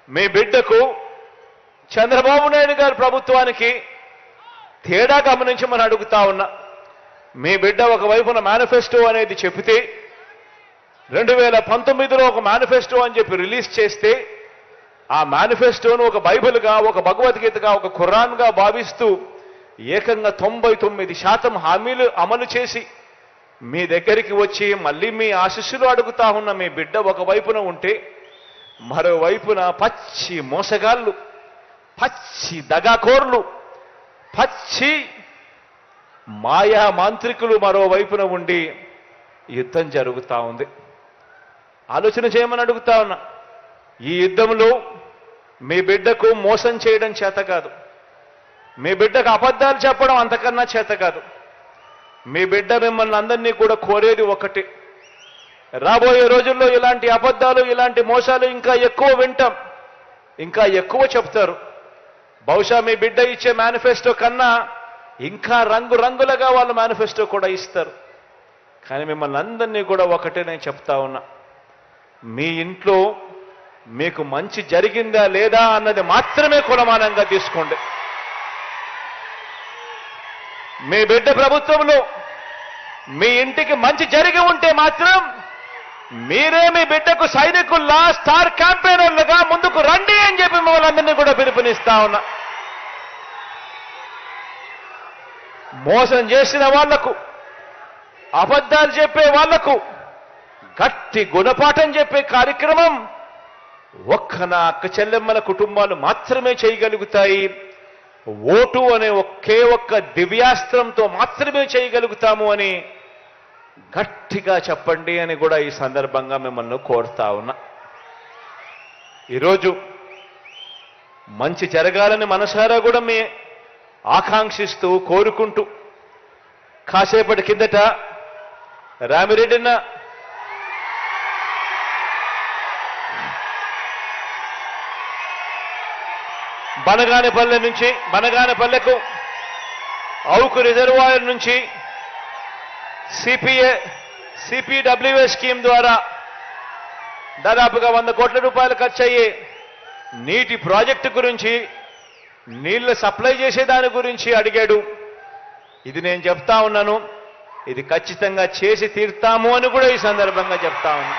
మీ బిడ్డకు చంద్రబాబు నాయుడు గారి ప్రభుత్వానికి తేడా గమనించమని అడుగుతా ఉన్నా. మీ బిడ్డ ఒకవైపున మేనిఫెస్టో అనేది చెబితే 2019లో ఒక మేనిఫెస్టో అని చెప్పి రిలీజ్ చేస్తే ఆ మేనిఫెస్టోను ఒక బైబిల్గా, ఒక భగవద్గీతగా, ఒక ఖురాన్గా భావిస్తూ ఏకంగా 99% హామీలు అమలు చేసి మీ దగ్గరికి వచ్చి మళ్ళీ మీ ఆశీస్సులు అడుగుతా ఉన్న మీ బిడ్డ ఒకవైపున ఉంటే, మరోవైపున పచ్చి మోసగాళ్ళు, పచ్చి దగాకోర్లు, పచ్చి మాయా మాంత్రికులు మరోవైపున ఉండి యుద్ధం జరుగుతూ ఉంది. ఆలోచన చేయమని అడుగుతా ఉన్నా. ఈ యుద్ధంలో మీ బిడ్డకు మోసం చేయడం చేత కాదు, మీ బిడ్డకు అబద్ధాలు చెప్పడం అంతకన్నా చేత కాదు. మీ బిడ్డ మిమ్మల్ని అందరినీ కూడా కోరేది ఒకటి, రాబోయే రోజుల్లో ఇలాంటి అబద్ధాలు, ఇలాంటి మోసాలు ఇంకా ఎక్కువ వింటాం, ఇంకా ఎక్కువ చెప్తారు. బహుశా మీ బిడ్డ ఇచ్చే మేనిఫెస్టో కన్నా ఇంకా రంగురంగులుగా వాళ్ళు మేనిఫెస్టో కూడా ఇస్తారు. కానీ మిమ్మల్ని అందరినీ కూడా ఒకటే నేను చెప్తా ఉన్నా, మీ ఇంట్లో మీకు మంచి జరిగిందా లేదా అన్నది మాత్రమే కొలమానంగా తీసుకోండి. మీ బిడ్డ ప్రభుత్వంలో మీ ఇంటికి మంచి జరిగి ఉంటే మాత్రం మీరే మీ బిడ్డకు సైనికుల్లా, స్టార్ క్యాంపెయినర్లుగా ముందుకు రండి అని చెప్పి మిమ్మల్ని అందరినీ కూడా పిలుపునిస్తా ఉన్నా. మోసం చేసిన వాళ్లకు, అబద్ధాలు చెప్పే వాళ్లకు గట్టి గుణపాఠం చెప్పే కార్యక్రమం ఒక్క నా అక్క చెల్లెమ్మల కుటుంబాలు మాత్రమే చేయగలుగుతాయి. ఓటు అనే ఒకే ఒక్క దివ్యాస్త్రంతో మాత్రమే చేయగలుగుతాము అని గట్టిగా చెప్పండి అని కూడా ఈ సందర్భంగా మిమ్మల్ని కోరుతా ఉన్నా. ఈరోజు మంచి జరగాలని మనసారా కూడా మీ ఆకాంక్షిస్తూ, కోరుకుంటూ, కాసేపటి కిందట రామిరెడ్డిన్న బనగానపల్లెకు అవుకు రిజర్వాయర్ నుంచి సిపిడబ్ల్యూఏ స్కీమ్ ద్వారా దాదాపుగా 100 కోట్ల రూపాయలు ఖర్చు అయ్యే నీటి ప్రాజెక్టు గురించి, నీళ్లు సప్లై చేసేదాని గురించి అడిగాడు. ఇది నేను చెప్తా ఉన్నాను, ఇది ఖచ్చితంగా చేసి తీరుతాము అని కూడా ఈ సందర్భంగా చెప్తా ఉన్నా.